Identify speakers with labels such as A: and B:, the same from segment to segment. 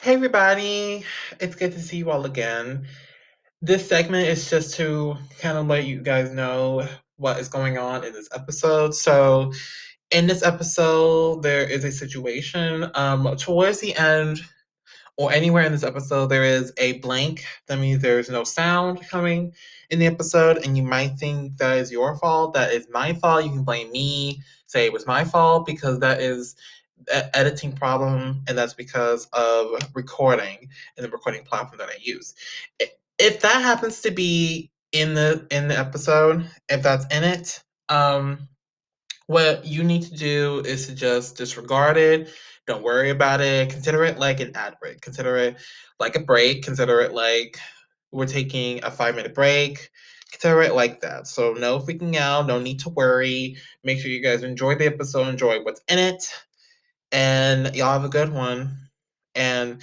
A: Hey everybody, it's good to see you all again. This segment is just to kind of let you guys know what is going on in this episode. So, in this episode, there is a situation. Towards the end, or anywhere in this episode, there is a blank. That means there's no sound coming in the episode, and you might think that is your fault. That is my fault. You can blame me, say it was my fault, because that is an editing problem, and that's because of recording and the recording platform that I use. If that happens to be in the episode, if that's in it, what you need to do is to just disregard it. Don't worry about it. Consider it like an ad break. Consider it like a break. Consider it like we're taking a 5 minute break. Consider it like that. So, no freaking out. No need to worry. Make sure you guys enjoy the episode, enjoy what's in it, and y'all have a good one. And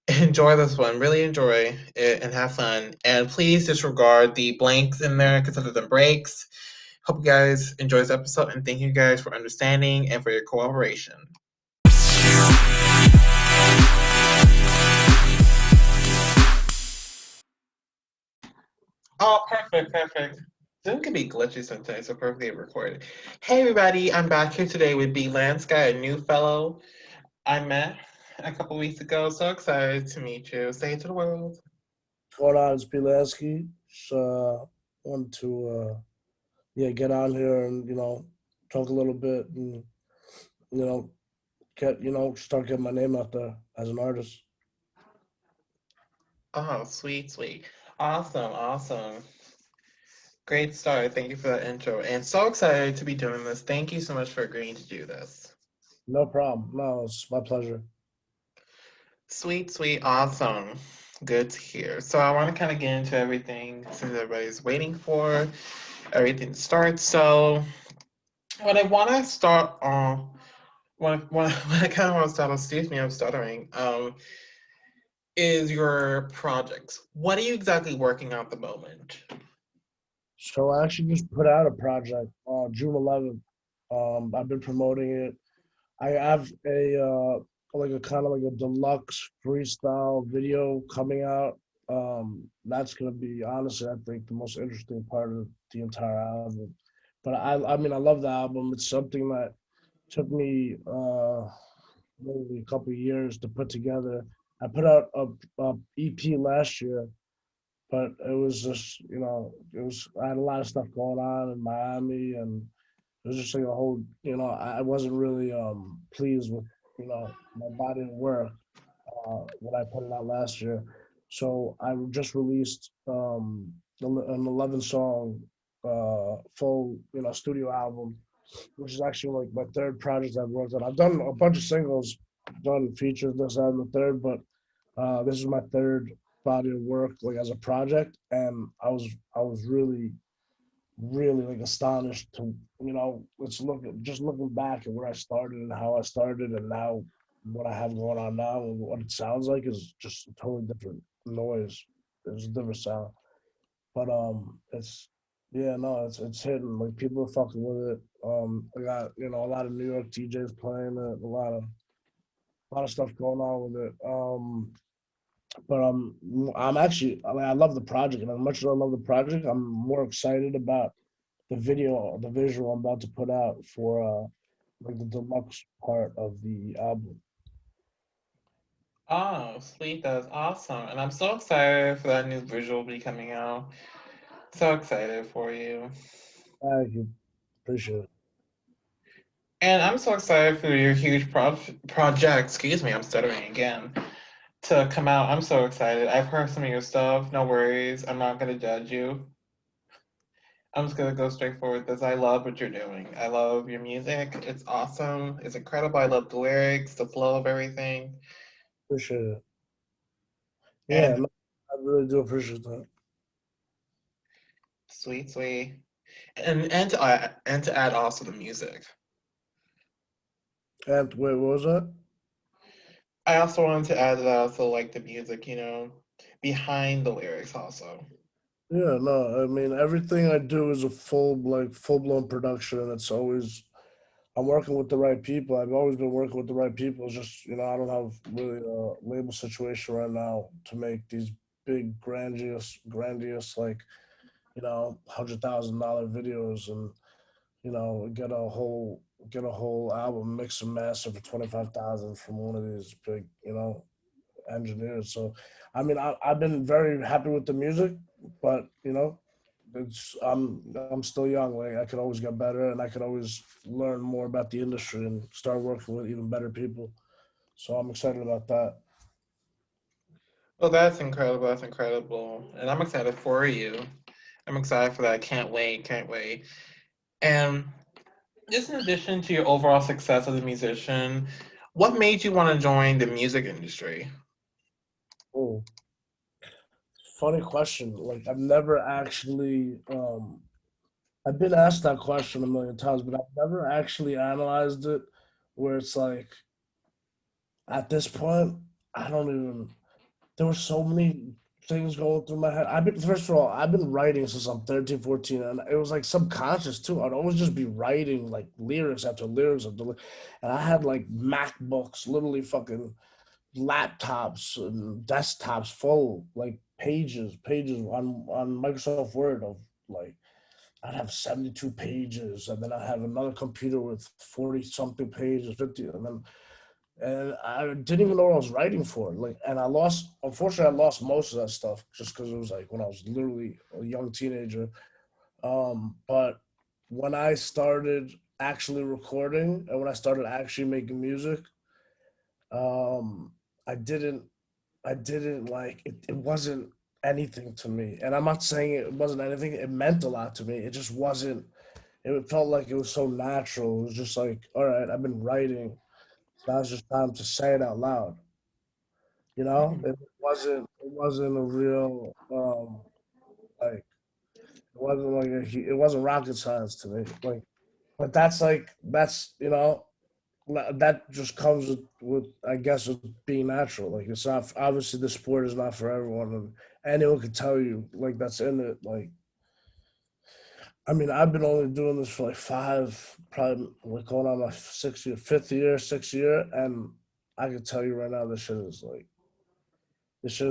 A: enjoy this one. Really enjoy it and have fun. And please disregard the blanks in there, consider them breaks. Hope you guys enjoy this episode and thank you guys for understanding and for your cooperation. Oh, perfect, perfect. Zoom can be glitchy sometimes, so perfectly recorded. Hey everybody, I'm back here today with B Lansky, a new fellow I met a couple weeks ago. So excited to meet you. Say it to the world.
B: Going on? It's Lansky. Just want to get on here and talk a little bit and get start getting my name out there as an artist.
A: Oh, sweet, sweet. Awesome, awesome. Great start. Thank you for that intro. And so excited to be doing this. Thank you so much for agreeing to do this.
B: No problem. No, it's my pleasure.
A: Sweet, sweet, awesome. Good to hear. So I want to kind of get into everything since everybody's waiting for everything to start. So what I want to start on, when I kind of want to start, excuse me, I'm stuttering, is your projects. What are you exactly working on at the moment?
B: So I actually just put out a project on June 11th. I've been promoting it. I have a like a kind of like a deluxe freestyle video coming out. That's gonna be honestly, I think, the most interesting part of the entire album. But I mean, I love the album. It's something that took me maybe a couple of years to put together. I put out a EP last year, but it was just it was I had a lot of stuff going on in Miami, and it was just like a whole I wasn't really pleased with my body of work when I put it out last year. So I just released an 11 song full studio album, which is actually like my third project I've worked on. I've done a bunch of singles, done features, this, that, and the third, but this is my third body of work like as a project, and I was really like astonished to let's look at just looking back at where I started and how I started, and now what I have going on now and what it sounds like is just a totally different noise. It's a different sound, but it's yeah, no, it's hitting. Like people are fucking with it. I got a lot of New York DJs playing it, a lot of stuff going on with it. But I'm actually, I mean, I love the project, and as much as I love the project, I'm more excited about the visual I'm about to put out for like the deluxe part of the album.
A: Oh, sweet, that's awesome. And I'm so excited for that new visual to be coming out. So excited for you.
B: Thank you, appreciate it.
A: And I'm so excited for your huge project, excuse me, I'm stuttering again, to come out. I'm so excited. I've heard some of your stuff. No worries. I'm not going to judge you. I'm just going to go straight forward with this. I love what you're doing. I love your music. It's awesome. It's incredible. I love the lyrics, the flow of everything.
B: Appreciate it. Yeah,
A: And
B: no, I really do appreciate that.
A: sweet, sweet. And to add also the music.
B: And wait, what was that?
A: I also wanted to add that I also like the music, behind the lyrics also.
B: Yeah, no, I mean everything I do is a full blown production, and it's always I'm working with the right people. I've always been working with the right people. It's just, I don't have really a label situation right now to make these big, grandiose, like, $100,000 videos, and get a whole album mix and master for 25,000 from one of these big, engineers. So, I mean, I've been very happy with the music, but I'm still young. Like, I could always get better, and I could always learn more about the industry and start working with even better people. So I'm excited about that.
A: Well, that's incredible. That's incredible. And I'm excited for you. I'm excited for that. Can't wait. Can't wait. And just in addition to your overall success as a musician, what made you want to join the music industry?
B: Oh, funny question. Like, I've never actually I've been asked that question a million times, but I've never actually analyzed it where it's like, at this point, I don't even there were so many things going through my head. First of all, I've been writing since I'm 13, 14, and it was like subconscious too. I'd always just be writing like lyrics after lyrics and I had like MacBooks, literally fucking laptops and desktops full, like pages on Microsoft Word of like I'd have 72 pages, and then I have another computer with 40 something pages, 50, and I didn't even know what I was writing for. Like, and unfortunately, I lost most of that stuff just because it was like when I was literally a young teenager. But when I started actually recording and when I started actually making music, um, I didn't, I didn't like it. It wasn't anything to me, and I'm not saying it wasn't anything. It meant a lot to me. It just wasn't. It felt like it was so natural. It was just like, all right, I've been writing. So now it's just time to say it out loud.
A: Mhm.
B: It wasn't a real like it wasn't rocket science to me. Like, but that just comes with I guess with being natural. Like, it's not obviously the sport is not for everyone, and anyone could tell you like that's in it. Like, I mean, I've been only doing this for like probably like going on my 6 year, 5th year, 6th year, and I can tell you right now, this shit is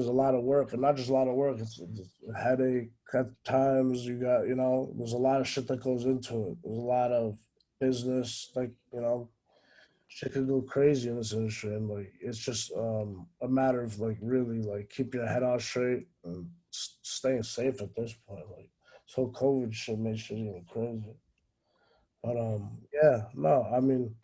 B: a lot of work, and not just a lot of work. It's a headache at times. There's a lot of shit that goes into it. There's a lot of business, like, shit could go crazy in this industry, and like it's just a matter of like really like keep your head on straight and staying safe at this point. Like, so COVID shit made shit even crazy. But yeah, no, I mean,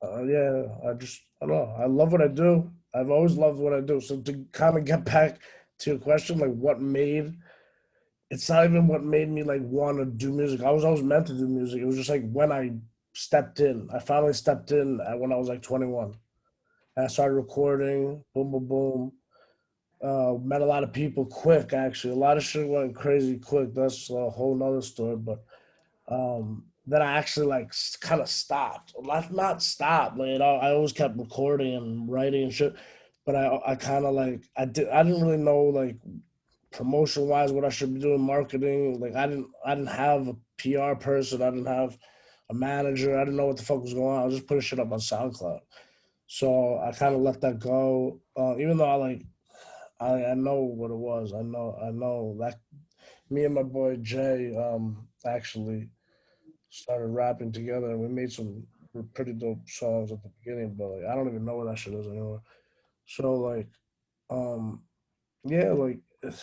B: yeah, I don't know. I love what I do. I've always loved what I do. So to kind of get back to your question, like it's not even what made me like want to do music. I was always meant to do music. It was just like when I stepped in. I finally stepped in when I was like 21. And I started recording, boom, boom, boom. Met a lot of people quick, actually. A lot of shit went crazy quick. That's a whole nother story. But then I actually like kind of stopped. Not stopped. Like, I always kept recording and writing and shit. But I kind of like I didn't really know like promotion wise what I should be doing, marketing. Like, I didn't have a PR person. I didn't have a manager. I didn't know what the fuck was going on. I was just putting shit up on SoundCloud. So I kind of let that go. Even though I know what it was. I know that me and my boy Jay actually started rapping together, and we made some pretty dope songs at the beginning. But like, I don't even know where that shit is anymore. So like, um, yeah, like it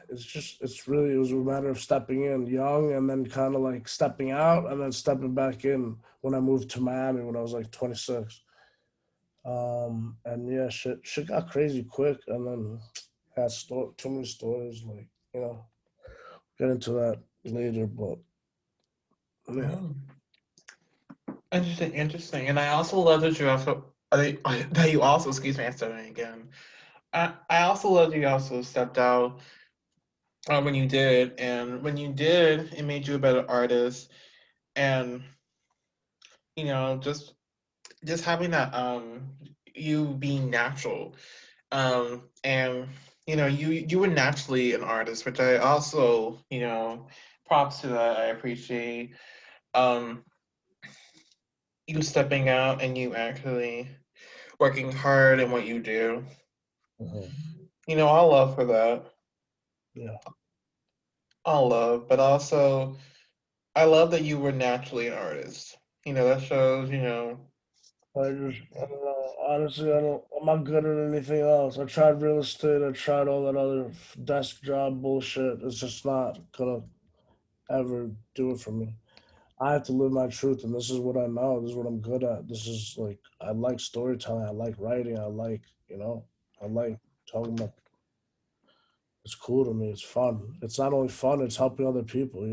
B: was a matter of stepping in young and then kind of like stepping out and then stepping back in when I moved to Miami when I was like 26. And yeah, shit got crazy quick, and then had too many stories. Like, get into that later, but yeah.
A: Oh, interesting, interesting. And I also love that you also that you also excuse me, I'm starting again. I also love that you also stepped out when you did, and when you did, it made you a better artist. And just having that you being natural, and you were naturally an artist, which I also props to that. I appreciate. Um, you stepping out and you actually working hard in what you do.
B: Mhm.
A: I love for that.
B: Yeah.
A: I love, but also I love that you were naturally an artist. That shows.
B: I don't know. Honestly, I'm not good at anything else. I tried real estate. I tried all that other desk job bullshit. It's just not gonna ever do it for me. I have to live my truth, and this is what I know. This is what I'm good at. This is like I like storytelling. I like writing. I like talking about. It's cool to me. It's fun. It's not only fun. It's helping other people.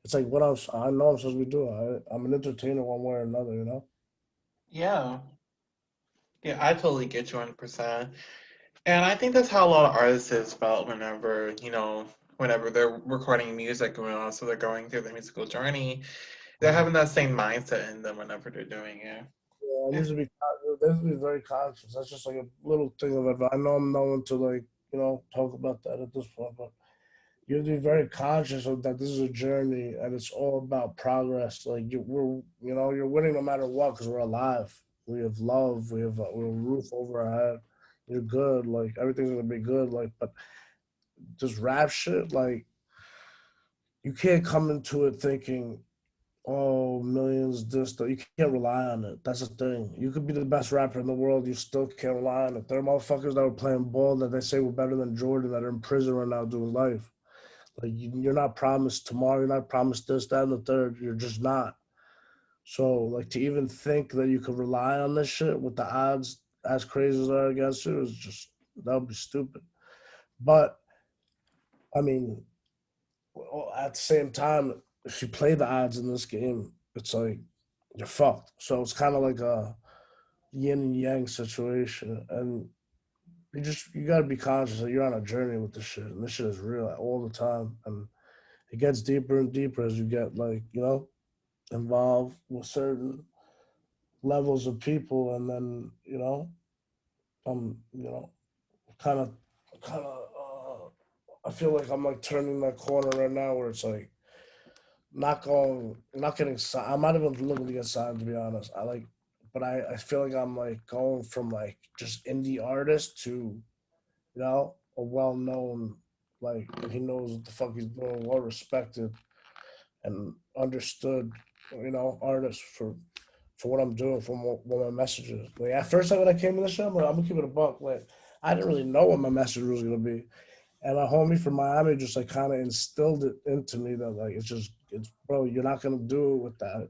B: It's like what I know I'm supposed to be doing. I'm an entertainer one way or another.
A: Yeah. Yeah, I totally get you 100%. And I think that's how a lot of artists felt whenever they're recording music and also they're going through the musical journey. They're
B: Mhm.
A: having that same mindset in them whenever they're doing it.
B: Yeah, I
A: Yeah.
B: used to be. They used to be very conscious. That's just like a little thing of advice. I know I'm no one to like talk about that at this point, but you have to be very conscious of that. This is a journey, and it's all about progress. Like you're winning no matter what because we're alive. We have love. We have a roof over our head. You're good. Like everything's gonna be good. Like, but this rap shit, like you can't come into it thinking, oh, millions, this, that. You can't rely on it. That's the thing. You could be the best rapper in the world. You still can't rely on it. There are motherfuckers that were playing ball that they say were better than Jordan that are in prison right now doing life. Like you're not promised tomorrow. You're not promised this, that, and the third. You're just not. So like to even think that you could rely on this shit with the odds as crazy as they are against you is just that would be stupid. But I mean, at the same time, if you play the odds in this game, it's like you're fucked. So it's kind of like a yin and yang situation, and you got to be conscious that you're on a journey with this shit, and this shit is real all the time, and it gets deeper and deeper as you get like involved with certain levels of people, and then you know kind of kind of I feel like I'm like turning that corner right now where it's like not getting signed. I'm not even looking to get signed to be honest. But I feel like I'm like going from like just indie artist to a well known like he knows what the fuck he's doing, well respected and understood, artist for what I'm doing, for what my message is. Like at first, when I came to the show, I'm gonna keep it a buck. Like I didn't really know what my message was gonna be, and my homie from Miami just like kind of instilled it into me that like it's bro, you're not gonna do it with that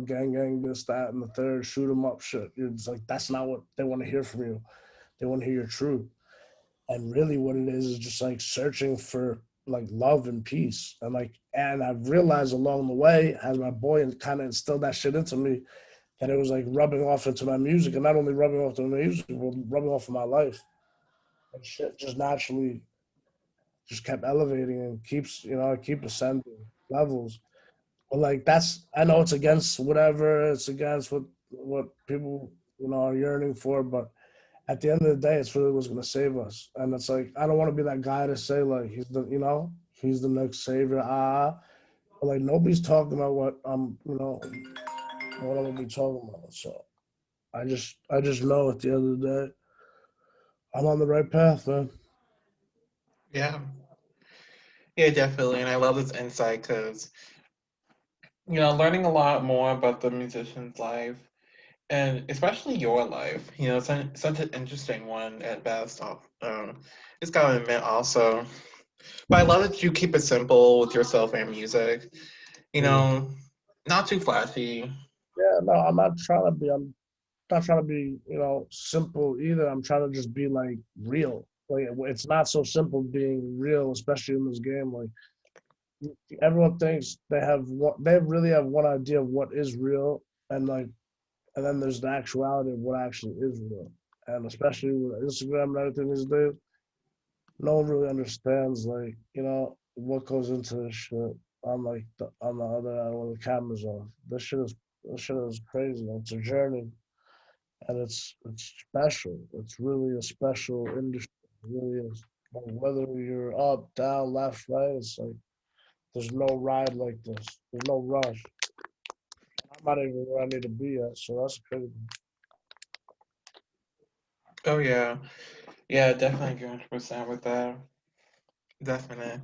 B: gang this that and the third shoot 'em up shit. You're just like that's not what they want to hear from you. They want to hear your truth, and really what it is just like searching for like love and peace, and I've realized along the way as my boy kind of instilled that shit into me that it was like rubbing off into my music, and not only rubbing off to my music, but rubbing off in my life, and shit just naturally just kept elevating and I keep ascending levels. But like I know it's against whatever, it's against what people are yearning for, but at the end of the day, it's really what's gonna save us. And it's like I don't want to be that guy to say like he's the next savior. But like nobody's talking about what I'm gonna be talking about. So I just know at the end of the day, I'm on the right path, man.
A: Yeah. Yeah, definitely. And I love this insight because, learning a lot more about the musician's life and especially your life, such an interesting one at best. It's gotta admit also. But I love that you keep it simple with yourself and music. You
B: Mm.
A: know, not too flashy.
B: Yeah, no, I'm not trying to be. I'm not trying to be, simple either. I'm trying to just be like real. Like it's not so simple being real, especially in this game. Like everyone thinks they really have one idea of what is real, and then there's the actuality of what actually is real. And especially with Instagram and everything these days, no one really understands what goes into this shit on the other end when the camera's on. This shit is crazy. It's a journey, and it's special. It's really a special industry. It really is. Like whether you're up, down, left, right, it's like there's no ride like this. There's no rush. I'm not even where I need to be at. So that's crazy.
A: Oh yeah, yeah, definitely agree 100% with that. Definitely,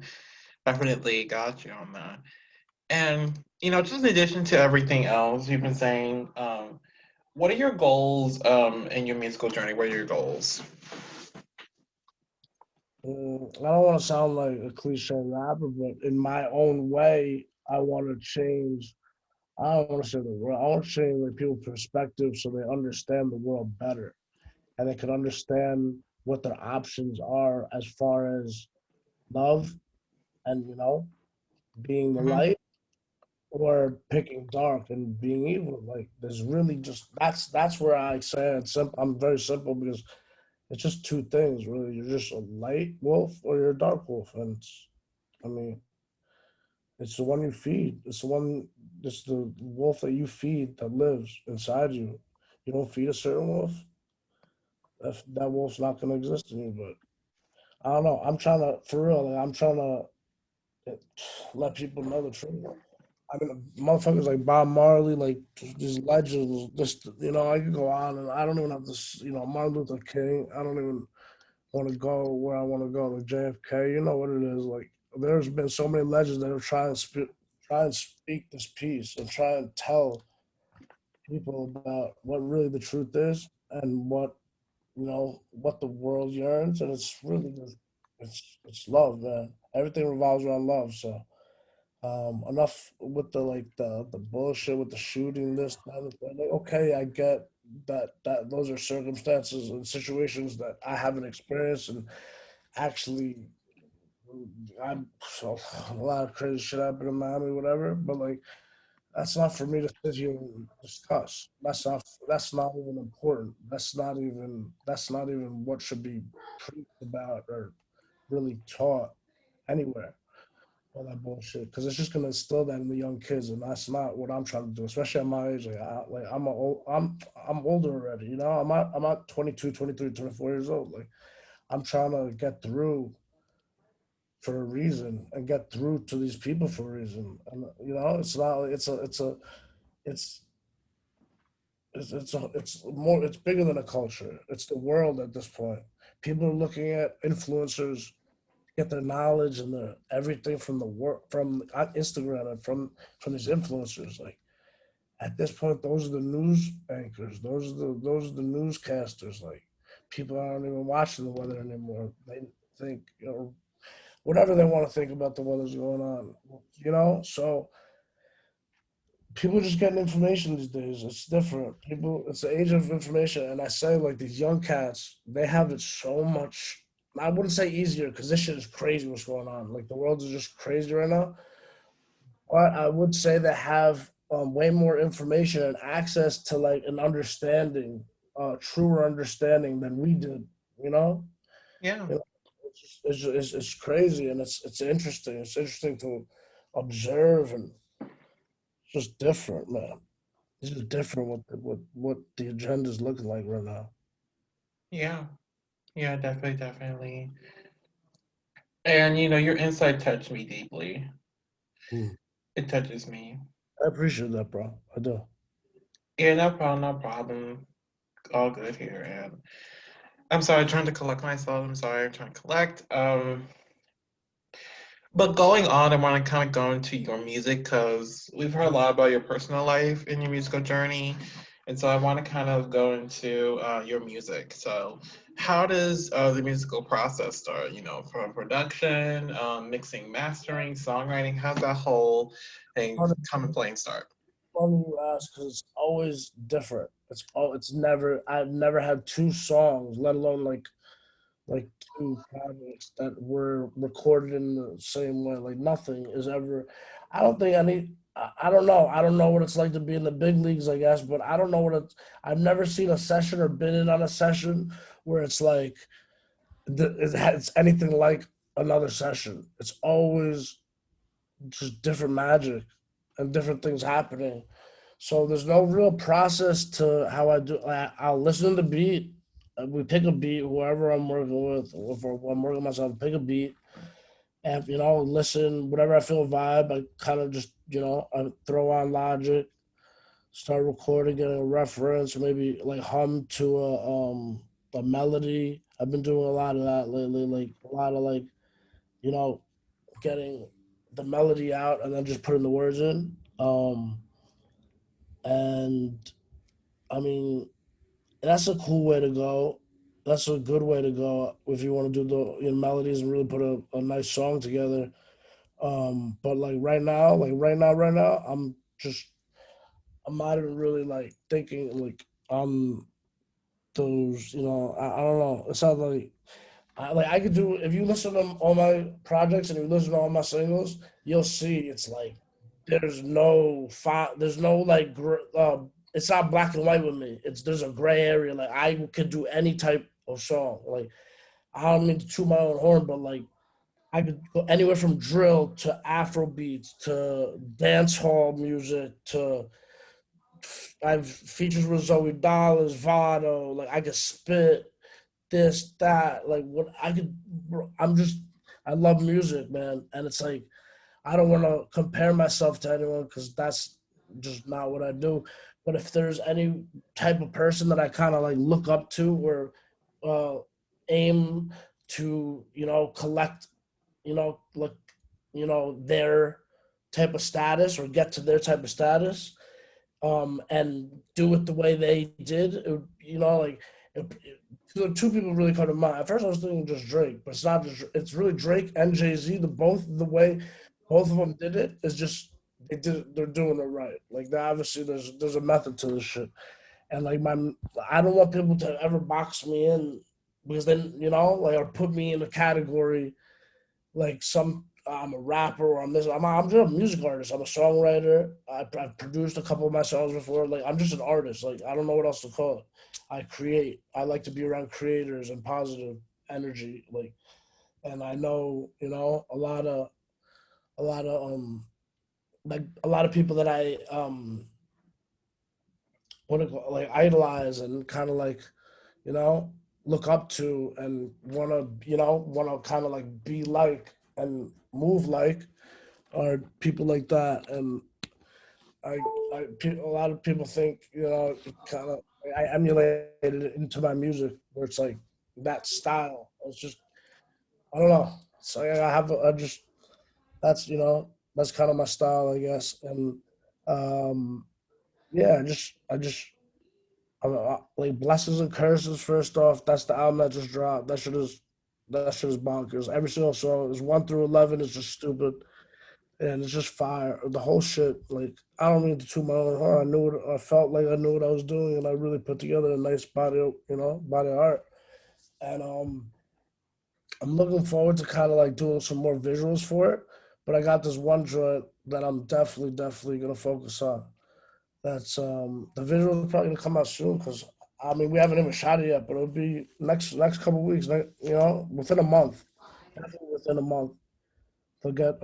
A: definitely got you on that. And just in addition to everything else you've been saying, what are your goals in your musical journey? What are your goals?
B: I don't want to sound like a cliche rapper, but in my own way, I want to change. I don't want to say the world. I want to change like people's perspective so they understand the world better and they can understand what their options are as far as love and being the
A: Hmm.
B: light or picking dark and being evil. Like there's really just that's where I say it's simple. I'm very simple because it's just two things really. You're just a light wolf or you're a dark wolf, and I mean it's the one you feed. It's the wolf that you feed that lives inside you. You don't feed a certain wolf, that wolf's not gonna exist in you. But I don't know. I'm trying to, for real. Like, I'm trying to let people know the truth. I mean, motherfuckers like Bob Marley, like these legends. Just I could go on, and I don't even have to. Martin Luther King. I don't even want to go where I want to go. Like JFK. You know what it is. Like there's been so many legends that have try and speak this peace and try and tell people about what really the truth is and what the world yearns, and it's really just it's love, man. Everything revolves around love. So enough with the bullshit with the shooting, this, that, and the thing. Like, okay, I get that those are circumstances and situations that I haven't experienced, and actually, I'm so a lot of crazy shit happened in Miami, whatever. But like, that's not for me to sit here and discuss. That's not even important. That's not even what should be preached about or really taught anywhere. All that bullshit, because it's just gonna instill that in the young kids, and that's not what I'm trying to do. Especially at my age, I'm older already. I'm not 22, 23, 24 years old. Like I'm trying to get through for a reason and get through to these people for a reason. And it's not. It's it's bigger than a culture. It's the world at this point. People are looking at influencers get their knowledge and their everything from the work from Instagram and from these influencers. Like at this point, those are the news anchors. Those are the newscasters. Like people aren't even watching the weather anymore. They think whatever they want to think about the weather's going on. So people just getting information these days. It's different. It's the age of information. And I say, like, these young cats, they have it so much. I wouldn't say easier because this shit is crazy what's going on. Like, the world is just crazy right now. But I would say they have way more information and access to, like, an understanding, truer understanding than we did, you know?
A: Yeah,
B: You know, it's crazy and it's interesting. It's interesting to observe and it's just different, man. It's just different what the agenda is looking like right now.
A: yeah, yeah, definitely, definitely. And your insight touched me deeply.
B: Mm.
A: It touches me.
B: I appreciate that, bro. I do.
A: Yeah, no problem, no problem. All good here. And I'm sorry, I'm trying to collect myself. I'm sorry, I'm trying to collect. But going on, I want to kind of go into your music because we've heard a lot about your personal life and your musical journey. And so I want to kind of go into your music. So, how does the musical process start? From production, mixing, mastering, songwriting, how's that whole thing
B: Funny,
A: come and play and start?
B: funny you ask because it's always different. It's never. I've never had two songs, let alone like two projects that were recorded in the same way. Like nothing is ever. I don't think any. I don't know. I don't know what it's like to be in the big leagues, I guess, but I don't know what it's. I've never seen a session or been in on a session where it's like it's anything like another session. It's always just different magic and different things happening. So there's no real process to how I do. I'll listen to the beat. We pick a beat, whoever I'm working with, or if I'm working myself, pick a beat, and listen. Whatever I feel vibe, I kind of just I throw on Logic, start recording, getting a reference, maybe like hum to a melody. I've been doing a lot of that lately, like a lot of like, you know, getting the melody out and then just putting the words in. And I mean, that's a cool way to go. That's a good way to go if you want to do the melodies and really put a nice song together. But like right now, I'm not even really like thinking like on those. I don't know. It sounds like I could do if you listen to all my projects and you listen to all my singles, you'll see it's like there's no like it's not black and white with me. There's a gray area. Like I could do any type of song. Like I don't mean to toot my own horn, but like I could go anywhere from drill to Afro beats to dance hall music to I've features with Zoey Dollaz, Vado. Like I could spit this, that. Like what I could. I'm just. I love music, man, and it's like I don't want to compare myself to anyone because that's just not what I do. But if there's any type of person that I kind of like look up to or uh, aim to, collect, like, their type of status or get to their type of status, and do it the way they did, like two people really come to mind. At first, I was thinking just Drake, but it's not just. It's really Drake and Jay Z. The way both of them did it is just they're doing it right. Like obviously there's a method to this shit, and like I don't want people to ever box me in because then like or put me in a category like I'm a rapper or I'm just a music artist. I'm a songwriter. I've produced a couple of my songs before. Like I'm just an artist. Like I don't know what else to call it. I create. I like to be around creators and positive energy. Like, and I know a lot of like a lot of people that I like idolize and kind of like you know look up to and want to kind of like be like and move like are people like that. And I, a lot of people think, kind of, I emulated it into my music where it's like that style. It's just, I don't know. So I just, that's kind of my style, I guess. And, um, yeah, like blessings and curses. First off, that's the album that just dropped. That shit is bonkers. Every single song is 1 through 11 is just stupid and it's just fire. The whole shit, like I don't mean to toot my own horn. I felt like I knew what I was doing, and I really put together a nice body of art. And I'm looking forward to kind of like doing some more visuals for it. But I got this one joint that I'm definitely gonna focus on. That's the visuals probably gonna come out soon because I mean we haven't even shot it yet, but it'll be next couple of weeks. Within a month, definitely within a month. They'll get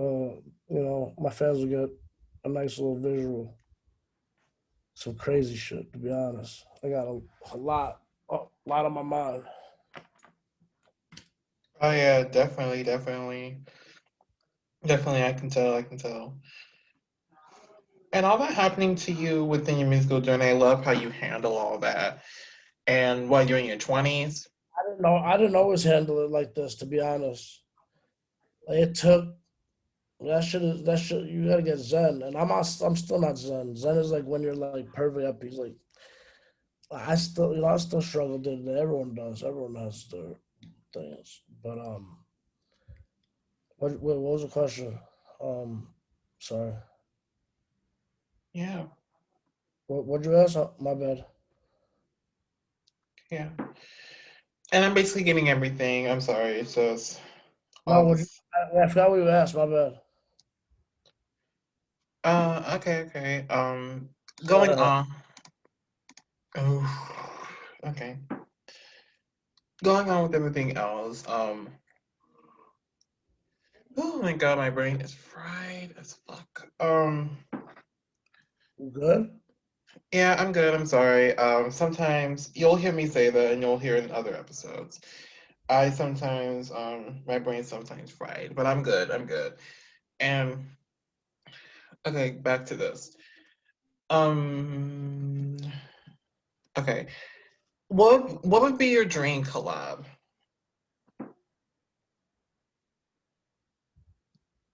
B: my fans will get a nice little visual, some crazy shit. To be honest, I got a lot on my mind.
A: Oh yeah, definitely. I can tell. I can tell. And all that happening to you within your musical journey, I love how you handle all that. And what you're in your 20s.
B: I didn't always handle it like this. To be honest, like it took that shit. You gotta get zen, and I'm still not zen. Zen is like when you're like perfect at peace. Like I still struggle day to day. Everyone does. Everyone has their things. But what was the question? Sorry.
A: Yeah,
B: What'd you ask? Oh, my bad.
A: yeah. And I'm basically getting everything. I'm sorry. It's just
B: No,
A: all this.
B: I forgot what you asked. My bad.
A: Okay, okay. Going
B: Yeah.
A: on. Oh, okay. Going on with everything else. Oh my God, my brain is fried as fuck.
B: You good?
A: Yeah, I'm good. I'm sorry. Sometimes you'll hear me say that, and you'll hear it in other episodes. I sometimes, my brain's sometimes fried, but I'm good. I'm good. And okay, back to this. Um. Okay. What would be your dream collab?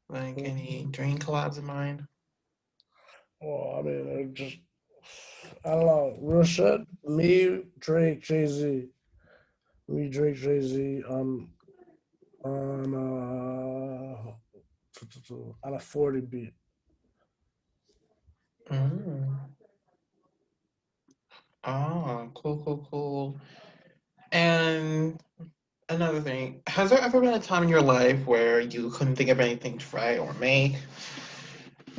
A: Like any dream collabs in mind?
B: Well, I mean, it just I don't know. Real shit. Me, Drake, Jay Z. Me, Drake, Jay Z. On on a 40 beat.
A: Mm. Oh, cool, cool, cool. And another thing, has there ever been a time in your life where you couldn't think of anything to write or make?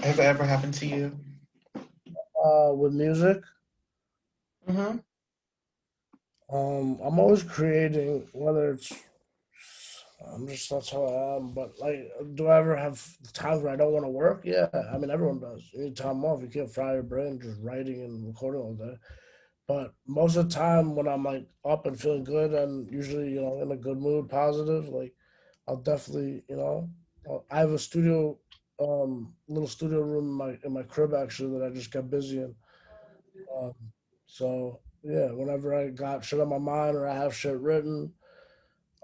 A: Has that ever happened to you?
B: With music,
A: Mm-hmm.
B: I'm always creating. Whether it's I'm just that's how I am. But like, do I ever have times where I don't want to work? Yeah, I mean everyone does. You need time off. You can't fry your brain just writing and recording all day. But most of the time, when I'm like up and feeling good, and usually in a good mood, positive, like I'll definitely I have a studio, little studio room in my crib actually that I just got busy in. Um, so yeah, whenever I got shit on my mind or I have shit written,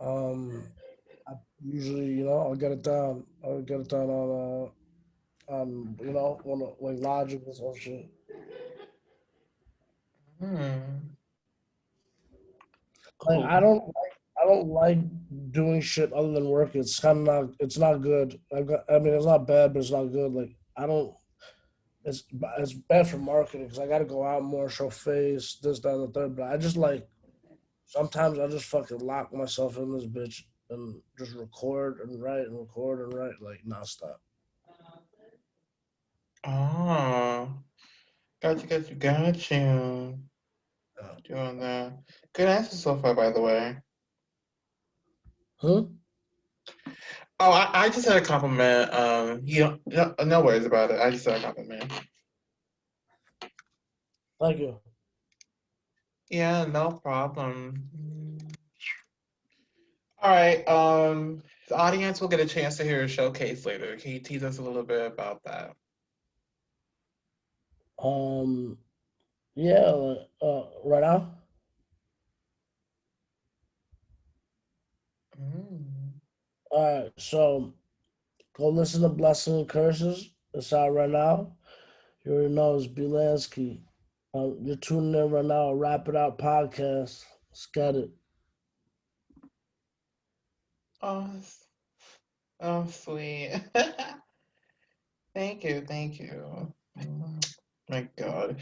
B: um, I usually I'll get it down. I'll get it down on like Logic or some shit.
A: Hmm.
B: Like
A: Cool.
B: I don't like doing shit other than work. It's kind of not. It's not good. I mean, it's not bad, but it's not good. Like I don't. It's bad for marketing because I got to go out more, show face, this, that, and the third. But I just like sometimes I just fucking lock myself in this bitch and just record and write and record and write like nonstop.
A: Oh, got you.
B: Yeah.
A: Doing that. Good answer so far, by the way.
B: Huh?
A: Oh, I just had a compliment. No worries about it. I just had a compliment.
B: Thank you.
A: Yeah, no problem. All right. The audience will get a chance to hear a showcase later. Can you tease us a little bit about that?
B: Um. Yeah. Right now.
A: Mm.
B: All right. So go listen to Blessing and Curses. It's out right now. You already know it's B. Lansky. You're tuning in right now. Wrap It Out podcast. Let's get it.
A: Oh, sweet. Thank you, thank you. My God.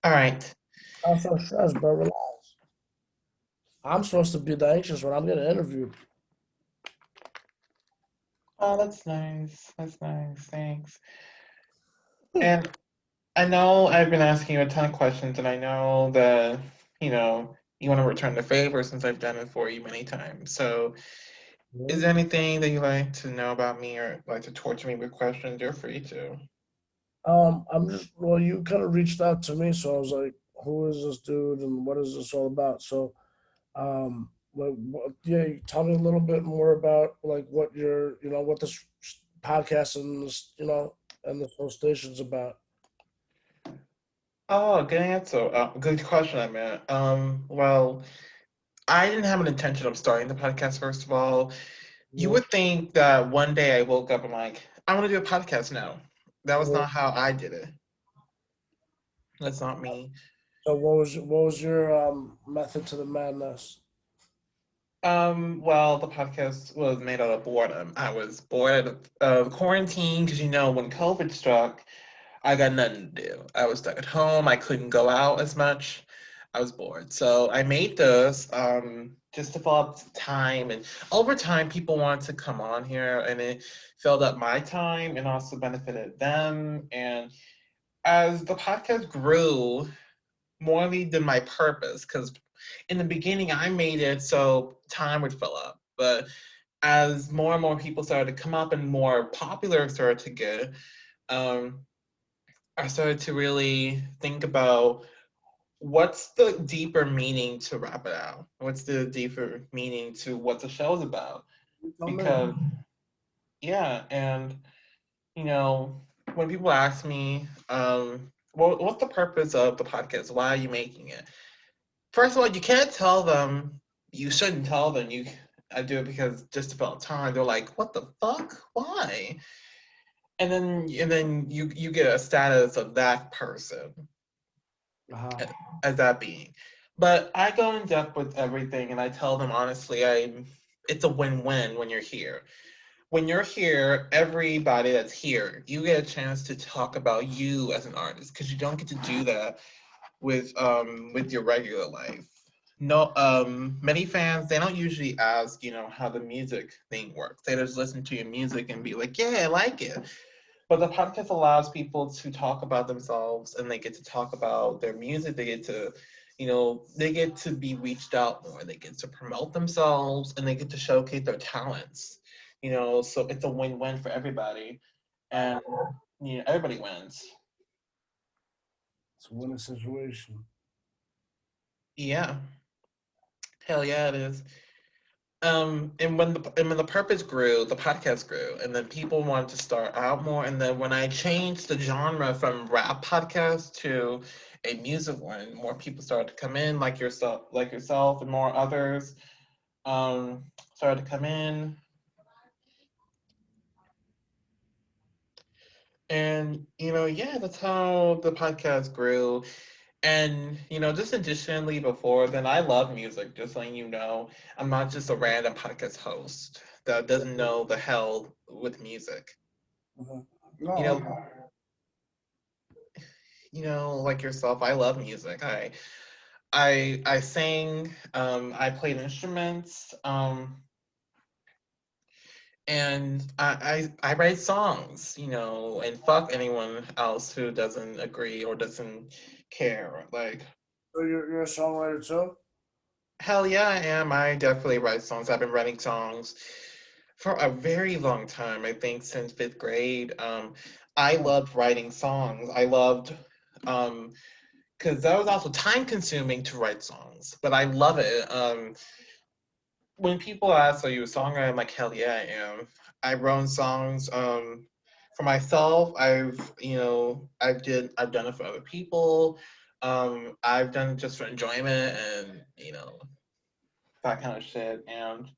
A: All right.
B: I'm so stressed, bro. Relax. I'm supposed to be the anxious when I'm getting interviewed.
A: Oh, that's nice. That's nice. Thanks. And I know I've been asking you a ton of questions, and I know that, you want to return the favor since I've done it for you many times. So, is
B: Mhm.
A: there anything that you like to know about me or like to torture me with questions? You're free to.
B: I'm just well, you kind of reached out to me, so I was like, "Who is this dude, and what is this all about?" So, yeah, tell me a little bit more about like what what this podcast and this, and this whole station's about.
A: Oh, good answer. Good question, I meant. Well, I didn't have an intention of starting the podcast, first of all. You
B: Mhm.
A: would think that one day I woke up and like, I want to do a podcast now. That was
B: Mhm.
A: not how I did it. That's not me.
B: So, what was your method to the madness?
A: Well, the podcast was made out of boredom. I was bored of quarantine because when COVID struck, I got nothing to do. I was stuck at home. I couldn't go out as much. I was bored. So I made this just to fill up time. And over time, people wanted to come on here, and it filled up my time and also benefited them. And as the podcast grew, more than my purpose, because in the beginning, I made it so time would fill up. But as more and more people started to come up and more popular started to get, um, I started to really think about what's the deeper meaning to Wrap It Out? What's the deeper meaning to what the show's about?
B: You tell me.
A: Because, yeah, and you know, when people ask me, what's the purpose of the podcast? Why are you making it? First of all, you can't tell them. You shouldn't tell them. I do it because just about time. They're like, "What the fuck? Why?" And then you get a status of that person
B: Uh-huh.
A: as that being. But I go in depth with everything, and I tell them honestly, it's a win-win when you're here. When you're here, everybody that's here, you get a chance to talk about you as an artist because you don't get to do that with your regular life. No, many fans they don't usually ask, how the music thing works. They just listen to your music and be like, yeah, I like it. But the podcast allows people to talk about themselves and they get to talk about their music. They get to, they get to be reached out more. They get to promote themselves and they get to showcase their talents. So it's a win-win for everybody, and everybody wins.
B: It's a winning situation.
A: Yeah, hell yeah, it is. And when the purpose grew, the podcast grew, and then people wanted to start out more. And then when I changed the genre from rap podcast to a music one, more people started to come in, like yourself, and more others started to come in. And yeah, that's how the podcast grew. And just additionally, before then, I love music. Just letting you know, I'm not just a random podcast host that doesn't know the hell with music.
B: Uh-huh. No,
A: You know, like yourself, I love music. I sing, I played instruments, and I write songs, and fuck anyone else who doesn't agree or doesn't care. Like,
B: so you're a songwriter too?
A: hell yeah, I am. I definitely write songs. I've been writing songs for a very long time. I think since fifth grade. I
B: Oh,
A: loved writing songs. I loved um because that was also time consuming to write songs, but I love it. When people ask, "Are you a songwriter?" I'm like, "Hell yeah, I am." I wrote songs for myself. I've done it for other people. I've done it just for enjoyment and that kind of shit. And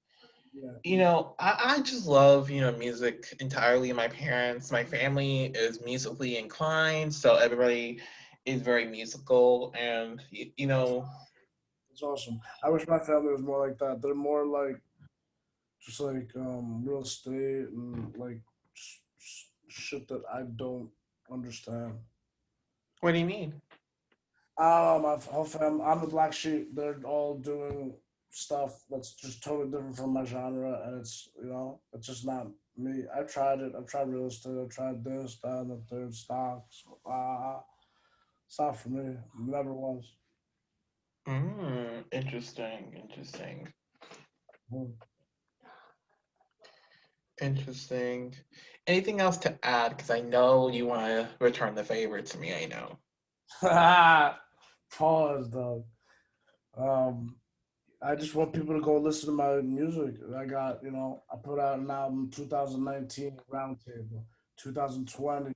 B: yeah.
A: I just love music entirely. My parents, my family is musically inclined, so everybody is very musical, and
B: It's awesome. I wish my family was more like that. They're more like just like real estate and like shit that I don't understand.
A: what do you mean?
B: My whole fam, I'm the black sheep. They're all doing stuff that's just totally different from my genre, and it's just not me. I tried it. I've tried real estate. I've tried this, that, and the third stocks. It's not for me. Never was.
A: Interesting, interesting,
B: Hmm.
A: interesting. Anything else to add? Because I know you want to return the favor to me. I know.
B: Pause, dog. Um, I just want people to go listen to my music. I put out an album 2019 Roundtable, 2020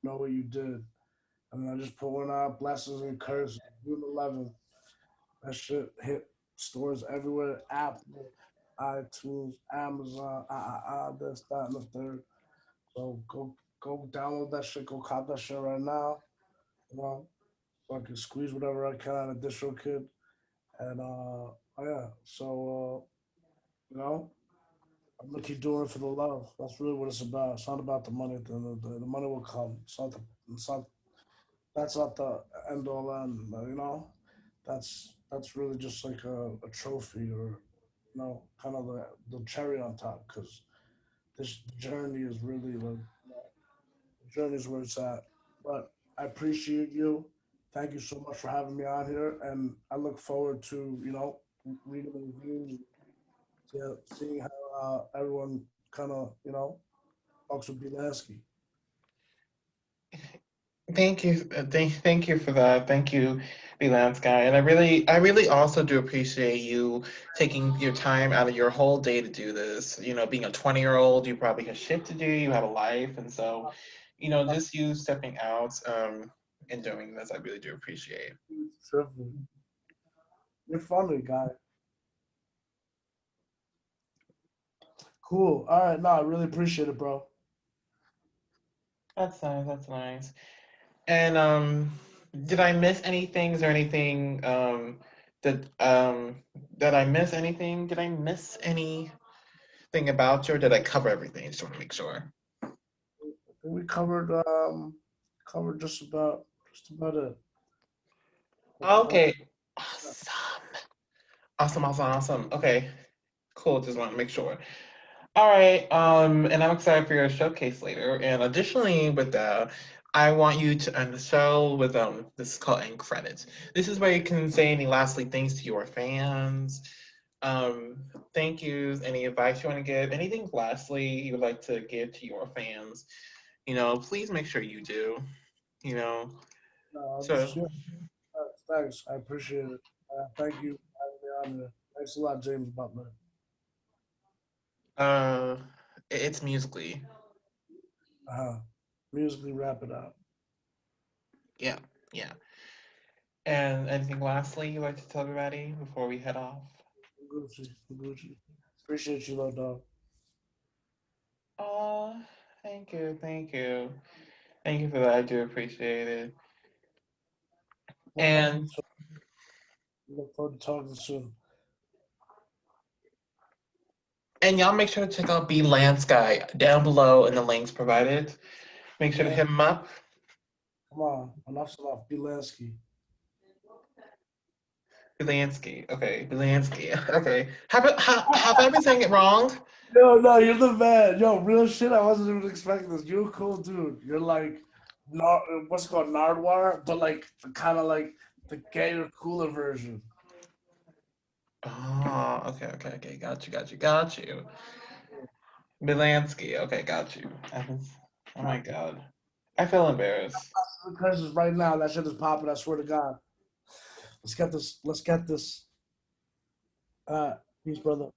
B: Know What You Did. And I just put one out, Blessings and Curses, June 11th. That shit hit stores everywhere, Apple, iTunes, Amazon, this, that, and the third. So go download that shit, go cop that shit right now. You know, so I can squeeze whatever I can out of DistroKid. And oh yeah, so I'm gonna keep doing it for the love. That's really what it's about. It's not about the money. The money will come. It's not. That's not the end all end. That's really just like a trophy or kind of the cherry on top. Because this journey is really like the journey is where it's at. But I appreciate you. Thank you so much for having me on here, and I look forward to reading the reviews, seeing how everyone kind of talks with Lansky.
A: Thank you, thank you for that. Thank you, the Lansky. And I really also do appreciate you taking your time out of your whole day to do this. You know, being a 20-year-old, you probably have shit to do, you have a life, and so, just you stepping out, and doing this, I really do appreciate.
B: Tripping. You're funny, guy. Cool. All right. No, I really appreciate it, bro.
A: That's nice. That's nice. And did I miss anything? Is there anything that that I miss anything? Did I miss anything about you, or did I cover everything? Just want to make sure.
B: We covered just about it.
A: Okay. Awesome. Awesome, awesome, awesome. Okay, cool. Just want to make sure. All right. And I'm excited for your showcase later. And additionally, with that, I want you to end the show with this is called end credits. This is where you can say any lastly things to your fans. Um, Thank yous, any advice you want to give, anything lastly you would like to give to your fans, please make sure you do, you know.
B: No,
A: So
B: thanks. I appreciate it. Thank you for having me on here. Thanks a lot, James Butler.
A: uh it's musically.
B: Uh, Musically wrap it up.
A: Yeah, yeah. And anything lastly you'd like to tell everybody before we head off?
B: Gucci, Gucci. Appreciate you, little dog.
A: Oh, thank you, thank you. Thank you for that. I do appreciate it.
B: Look forward
A: And
B: to, look forward to talking soon.
A: and y'all make sure to check out B Lansky down below in the links provided. Make sure to
B: Yeah,
A: hit him up.
B: come on. Enough's enough. Be Lansky.
A: Lansky. Okay, Lansky. Okay. Have I been saying it wrong?
B: Yo, no, you're the man. Yo, real shit. I wasn't even expecting this. You're a cool dude. You're like, what's it called, Nardwar, but like kind of like the gayer, cooler version.
A: Oh, okay, okay, okay. Got you, got you, got you. Bilansky. Okay, got you. Oh my god. I feel embarrassed.
B: The curses right now. That shit is popping. I swear to God. Let's get this. Let's get this. Peace, brother.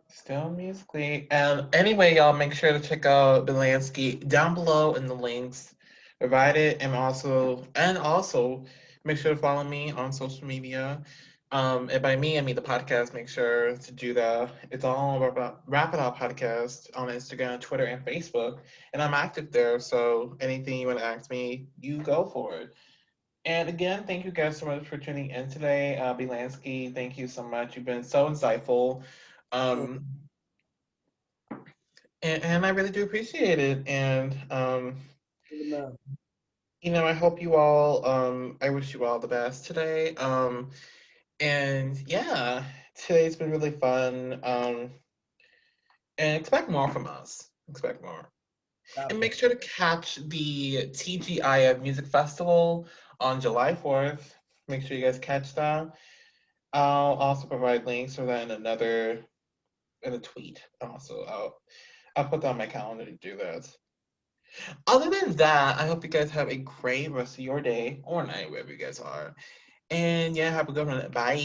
A: Still musically. And anyway, y'all make sure to check out Bilansky down below in the links provided, and also make sure to follow me on social media. And by me, I mean the podcast. Make sure to do that. It's all about Wrap It Up Podcast on Instagram, Twitter, and Facebook. And I'm active there, so anything you want to ask me, you go for it. And again, thank you guys so much for tuning in today. Belansky, thank you so much. You've been so insightful.
B: Yeah,
A: Um, and I really do appreciate it. And
B: you're the man.
A: I hope you all I wish you all the best today. And yeah, today's been really fun. And expect more from us. Expect more. And make
B: Definitely.
A: sure to catch the TGIF Music Festival on July 4th. Make sure you guys catch that. I'll also provide links for that in a tweet. Also, I'll put that on my calendar to do that. Other than that, I hope you guys have a great rest of your day or night, wherever you guys are. And yeah, have a good one. Bye.